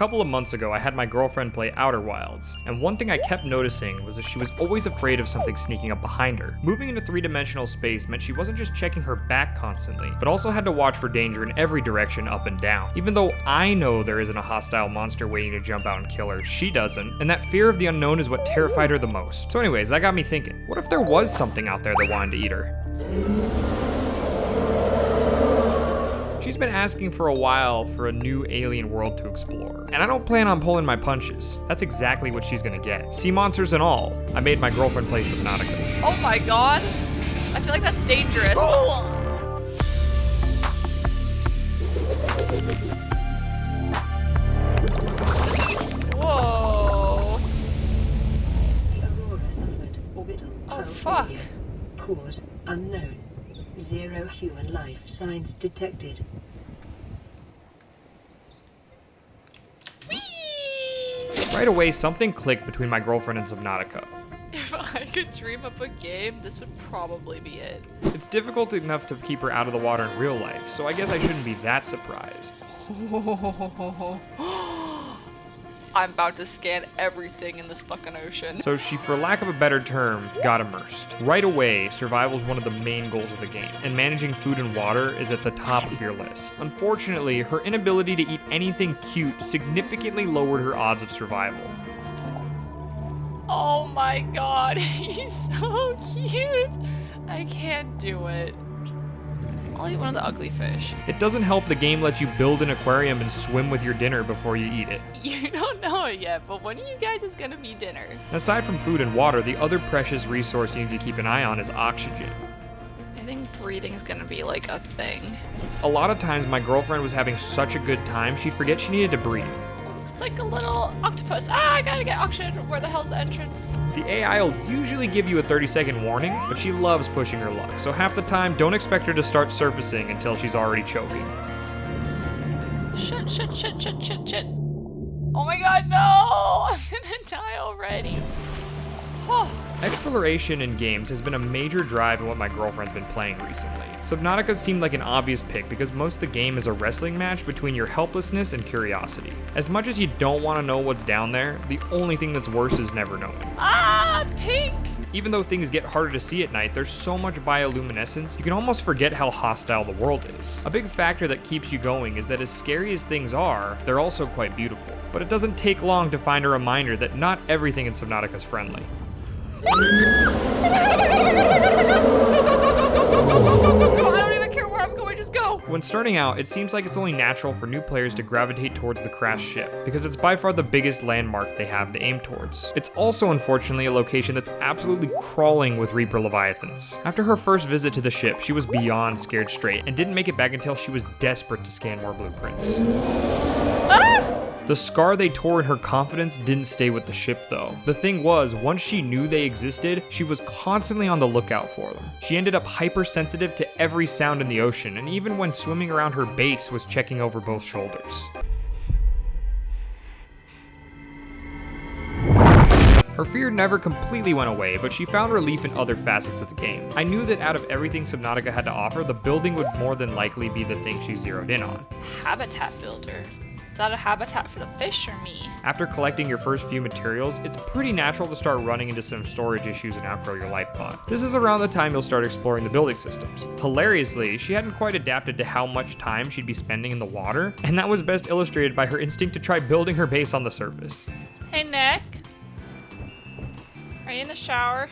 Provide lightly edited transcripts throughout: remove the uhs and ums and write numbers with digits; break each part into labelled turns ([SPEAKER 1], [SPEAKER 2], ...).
[SPEAKER 1] couple of months ago, I had my girlfriend play Outer Wilds, and one thing I kept noticing was that she was always afraid of something sneaking up behind her. Moving into three-dimensional space meant she wasn't just checking her back constantly, but also had to watch for danger in every direction up and down. Even though I know there isn't a hostile monster waiting to jump out and kill her, she doesn't, and that fear of the unknown is what terrified her the most. So anyways, that got me thinking, what if there was something out there that wanted to eat her? She's been asking for a while for a new alien world to explore, and I don't plan on pulling my punches. That's exactly what she's gonna get. Sea monsters and all. I made my girlfriend play Subnautica.
[SPEAKER 2] Oh my god. I feel like that's dangerous. Oh. Whoa.
[SPEAKER 3] The Aurora suffered orbital
[SPEAKER 2] fuck.
[SPEAKER 3] failure. Cause unknown. 0 human life signs detected.
[SPEAKER 1] Right away, something clicked between my girlfriend and Subnautica.
[SPEAKER 2] If I could dream up a game, this would probably be it.
[SPEAKER 1] It's difficult enough to keep her out of the water in real life, so I guess I shouldn't be that surprised.
[SPEAKER 2] I'm about to scan everything in this fucking ocean.
[SPEAKER 1] So she, for lack of a better term, got immersed. Right away, survival is one of the main goals of the game, and managing food and water is at the top of your list. Unfortunately, her inability to eat anything cute significantly lowered her odds of survival.
[SPEAKER 2] Oh my god, he's so cute. I can't do it. I'll eat one of the ugly fish.
[SPEAKER 1] It doesn't help the game lets you build an aquarium and swim with your dinner before you eat it.
[SPEAKER 2] You don't know it yet, but one of you guys is gonna be dinner.
[SPEAKER 1] Aside from food and water, the other precious resource you need to keep an eye on is oxygen.
[SPEAKER 2] I think breathing is gonna be like a thing.
[SPEAKER 1] A lot of times my girlfriend was having such a good time, she'd forget she needed to breathe.
[SPEAKER 2] It's like a little octopus. Ah, I gotta get oxygen. Where the hell's the entrance?
[SPEAKER 1] The AI will usually give you a 30-second warning, but she loves pushing her luck, so half the time, don't expect her to start surfacing until she's already choking.
[SPEAKER 2] Shit. Oh my god, no! I'm gonna die already.
[SPEAKER 1] Exploration in games has been a major drive in what my girlfriend's been playing recently. Subnautica seemed like an obvious pick because most of the game is a wrestling match between your helplessness and curiosity. As much as you don't want to know what's down there, the only thing that's worse is never knowing.
[SPEAKER 2] Ah, pink!
[SPEAKER 1] Even though things get harder to see at night, there's so much bioluminescence, you can almost forget how hostile the world is. A big factor that keeps you going is that as scary as things are, they're also quite beautiful. But it doesn't take long to find a reminder that not everything in Subnautica is friendly.
[SPEAKER 2] I don't even care where I'm going, just go!
[SPEAKER 1] When starting out, it seems like it's only natural for new players to gravitate towards the crashed ship, because it's by far the biggest landmark they have to aim towards. It's also, unfortunately, a location that's absolutely crawling with Reaper Leviathans. After her first visit to the ship, she was beyond scared straight, and didn't make it back until she was desperate to scan more blueprints. The scar they tore in her confidence didn't stay with the ship though. The thing was, once she knew they existed, she was constantly on the lookout for them. She ended up hypersensitive to every sound in the ocean, and even when swimming around her base was checking over both shoulders. Her fear never completely went away, but she found relief in other facets of the game. I knew that out of everything Subnautica had to offer, the building would more than likely be the thing she zeroed in on.
[SPEAKER 2] Habitat builder. Is that a habitat for the fish or me?
[SPEAKER 1] After collecting your first few materials, it's pretty natural to start running into some storage issues and outgrow your life pod. This is around the time you'll start exploring the building systems. Hilariously, she hadn't quite adapted to how much time she'd be spending in the water, and that was best illustrated by her instinct to try building her base on the surface.
[SPEAKER 2] Hey, Nick. Are you in the shower?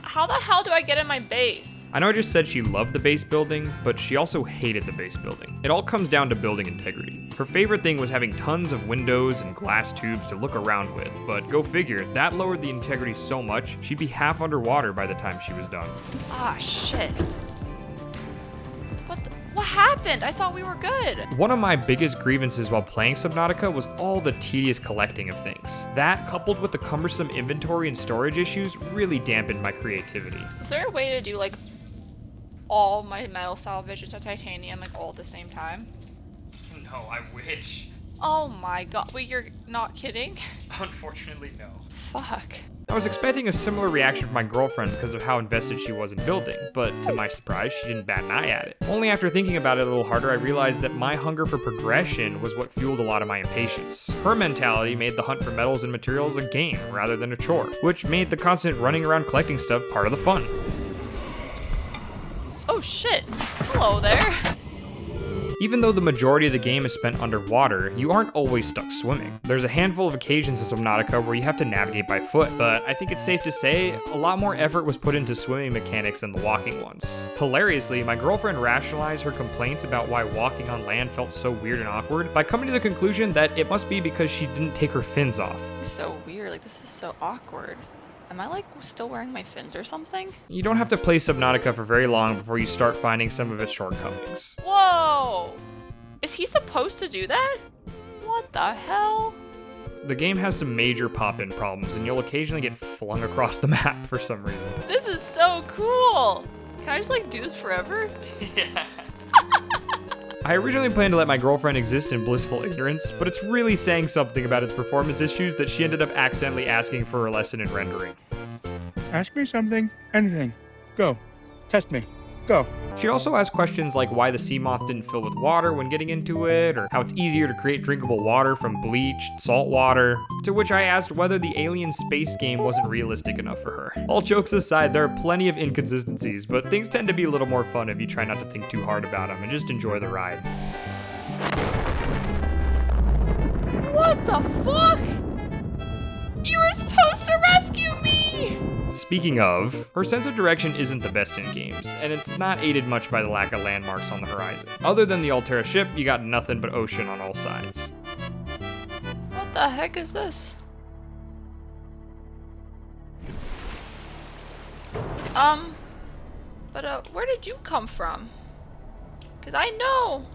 [SPEAKER 2] How the hell do I get in my base?
[SPEAKER 1] I know I just said she loved the base building, but she also hated the base building. It all comes down to building integrity. Her favorite thing was having tons of windows and glass tubes to look around with, but go figure, that lowered the integrity so much, she'd be half underwater by the time she was done.
[SPEAKER 2] Ah, shit. What happened? I thought we were good.
[SPEAKER 1] One of my biggest grievances while playing Subnautica was all the tedious collecting of things. That, coupled with the cumbersome inventory and storage issues, really dampened my creativity.
[SPEAKER 2] Is there a way to do, like, all my metal salvage into titanium, like, all at the same time?
[SPEAKER 1] No, I wish.
[SPEAKER 2] Oh my god. Wait, you're not kidding?
[SPEAKER 1] Unfortunately, no.
[SPEAKER 2] Fuck.
[SPEAKER 1] I was expecting a similar reaction from my girlfriend because of how invested she was in building, but to my surprise, she didn't bat an eye at it. Only after thinking about it a little harder, I realized that my hunger for progression was what fueled a lot of my impatience. Her mentality made the hunt for metals and materials a game rather than a chore, which made the constant running around collecting stuff part of the fun.
[SPEAKER 2] Oh shit. Hello there.
[SPEAKER 1] Even though the majority of the game is spent underwater, you aren't always stuck swimming. There's a handful of occasions in Subnautica where you have to navigate by foot, but I think it's safe to say a lot more effort was put into swimming mechanics than the walking ones. Hilariously, my girlfriend rationalized her complaints about why walking on land felt so weird and awkward by coming to the conclusion that it must be because she didn't take her fins off.
[SPEAKER 2] It's so weird, like this is so awkward. Am I like still wearing my fins or something?
[SPEAKER 1] You don't have to play Subnautica for very long before you start finding some of its shortcomings.
[SPEAKER 2] Whoa! Is he supposed to do that? What the hell?
[SPEAKER 1] The game has some major pop-in problems, and you'll occasionally get flung across the map for some reason.
[SPEAKER 2] This is so cool! Can I just like do this forever?
[SPEAKER 4] Yeah.
[SPEAKER 1] I originally planned to let my girlfriend exist in blissful ignorance, but it's really saying something about its performance issues that she ended up accidentally asking for a lesson in rendering.
[SPEAKER 5] Ask me something, anything. Go. Test me. Go.
[SPEAKER 1] She also asked questions like why the sea moth didn't fill with water when getting into it, or how it's easier to create drinkable water from bleached salt water, to which I asked whether the alien space game wasn't realistic enough for her. All jokes aside, there are plenty of inconsistencies, but things tend to be a little more fun if you try not to think too hard about them and just enjoy the ride.
[SPEAKER 2] What the fuck? You were supposed to rescue me!
[SPEAKER 1] Speaking of, her sense of direction isn't the best in games, and it's not aided much by the lack of landmarks on the horizon. Other than the Altera ship, you got nothing but ocean on all sides.
[SPEAKER 2] What the heck is this? Where did you come from? Cause I know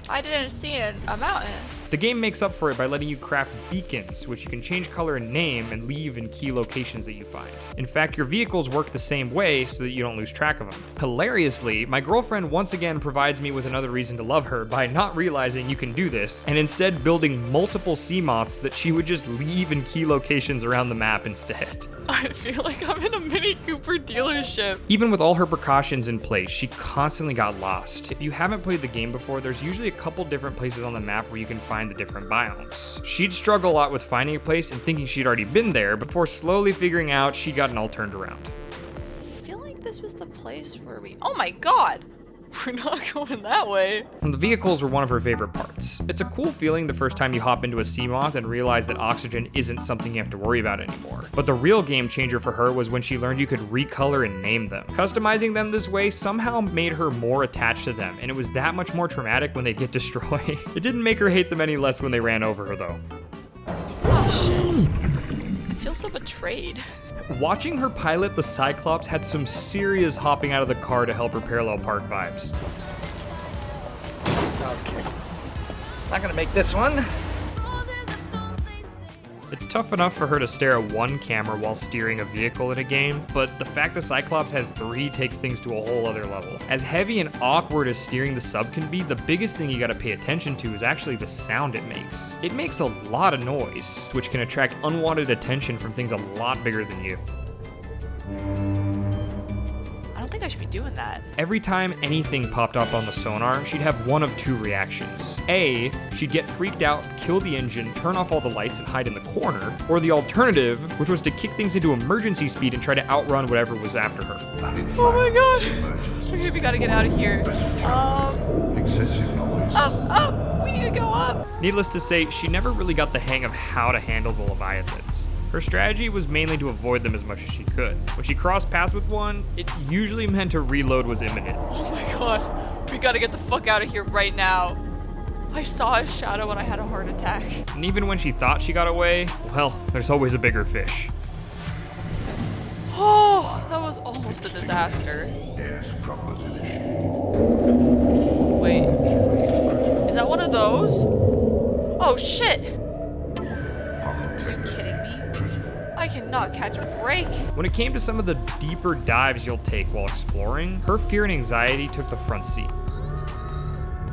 [SPEAKER 2] I didn't see a mountain.
[SPEAKER 1] The game makes up for it by letting you craft beacons, which you can change color and name and leave in key locations that you find. In fact, your vehicles work the same way so that you don't lose track of them. Hilariously, my girlfriend once again provides me with another reason to love her by not realizing you can do this, and instead building multiple sea moths that she would just leave in key locations around the map instead.
[SPEAKER 2] I feel like I'm in a Mini Cooper dealership.
[SPEAKER 1] Even with all her precautions in place, she constantly got lost. If you haven't played the game before, there's usually a couple different places on the map where you can find the different biomes. She'd struggle a lot with finding a place and thinking she'd already been there before slowly figuring out she got it all turned around.
[SPEAKER 2] I feel like this was the place where we... Oh my god! We're not going that way.
[SPEAKER 1] And the vehicles were one of her favorite parts. It's a cool feeling the first time you hop into a sea moth and realize that oxygen isn't something you have to worry about anymore. But the real game changer for her was when she learned you could recolor and name them. Customizing them this way somehow made her more attached to them, and it was that much more traumatic when they'd get destroyed. It didn't make her hate them any less when they ran over her though.
[SPEAKER 2] Oh shit. I feel so betrayed.
[SPEAKER 1] Watching her pilot the Cyclops had some serious hopping out of the car to help her parallel park vibes.
[SPEAKER 4] Okay. Not gonna make this one.
[SPEAKER 1] It's tough enough for her to stare at one camera while steering a vehicle in a game, but the fact that Cyclops has 3 takes things to a whole other level. As heavy and awkward as steering the sub can be, the biggest thing you gotta pay attention to is actually the sound it makes. It makes a lot of noise, which can attract unwanted attention from things a lot bigger than you.
[SPEAKER 2] I don't think I should be doing that.
[SPEAKER 1] Every time anything popped up on the sonar, she'd have one of 2 reactions. A, she'd get freaked out, kill the engine, turn off all the lights, and hide in the corner. Or the alternative, which was to kick things into emergency speed and try to outrun whatever was after her.
[SPEAKER 2] Oh my god! Okay, we gotta get out of here.
[SPEAKER 6] Excessive noise.
[SPEAKER 2] Up! We need to go up!
[SPEAKER 1] Needless to say, she never really got the hang of how to handle the Leviathans. Her strategy was mainly to avoid them as much as she could. When she crossed paths with one, it usually meant a reload was imminent.
[SPEAKER 2] Oh my god. We gotta get the fuck out of here right now. I saw a shadow and I had a heart attack.
[SPEAKER 1] And even when she thought she got away, well, there's always a bigger fish.
[SPEAKER 2] Oh, that was almost a disaster.
[SPEAKER 6] Yes, proper position.
[SPEAKER 2] Wait. Is that one of those? Oh shit! Are you kidding me? I cannot catch a break.
[SPEAKER 1] When it came to some of the deeper dives you'll take while exploring, her fear and anxiety took the front seat.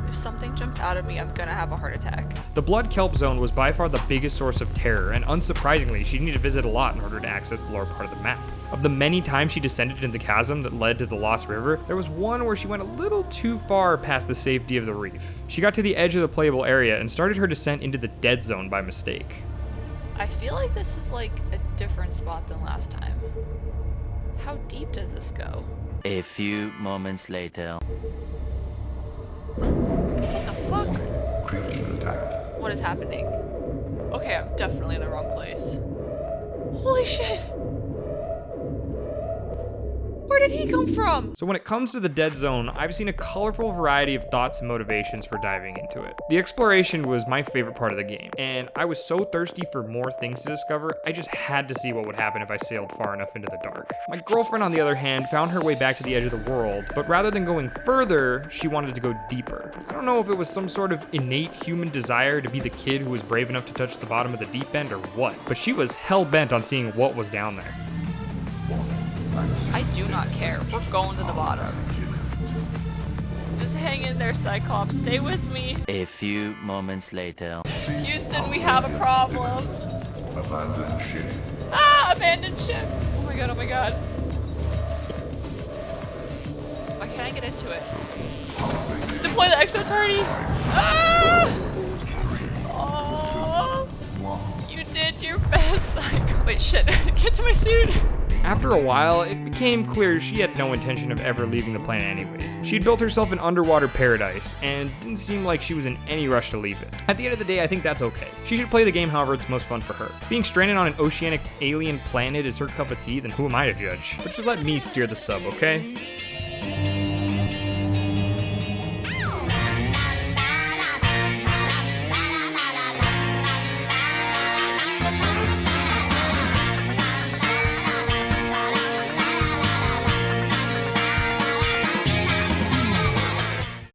[SPEAKER 2] If something jumps out at me, I'm gonna have a heart attack.
[SPEAKER 1] The Blood Kelp Zone was by far the biggest source of terror, and unsurprisingly, she'd need to visit a lot in order to access the lower part of the map. Of the many times she descended into the chasm that led to the Lost River, there was one where she went a little too far past the safety of the reef. She got to the edge of the playable area and started her descent into the Dead Zone by mistake.
[SPEAKER 2] I feel like this is like a different spot than last time. How deep does this go?
[SPEAKER 7] A few moments later.
[SPEAKER 2] What the fuck?
[SPEAKER 6] Creature attack.
[SPEAKER 2] What is happening? Okay, I'm definitely in the wrong place. Holy shit! Where did he come from?
[SPEAKER 1] So when it comes to the Dead Zone, I've seen a colorful variety of thoughts and motivations for diving into it. The exploration was my favorite part of the game, and I was so thirsty for more things to discover, I just had to see what would happen if I sailed far enough into the dark. My girlfriend, on the other hand, found her way back to the edge of the world, but rather than going further, she wanted to go deeper. I don't know if it was some sort of innate human desire to be the kid who was brave enough to touch the bottom of the deep end or what, but she was hell-bent on seeing what was down there.
[SPEAKER 2] I do not care. We're going to the bottom. Just hang in there, Cyclops. Stay with me.
[SPEAKER 7] A few moments later.
[SPEAKER 2] Houston, we have a problem.
[SPEAKER 6] Abandoned ship.
[SPEAKER 2] Ah, abandoned ship. Oh my god, oh my god. Why can't I get into it? Deploy the exo-tardy. Ah! Oh, you did your best, Cyclops. Wait, shit. Get to my suit.
[SPEAKER 1] After a while, it became clear she had no intention of ever leaving the planet anyways. She'd built herself an underwater paradise, and didn't seem like she was in any rush to leave it. At the end of the day, I think that's okay. She should play the game however it's most fun for her. Being stranded on an oceanic alien planet is her cup of tea, then who am I to judge? But just let me steer the sub, okay?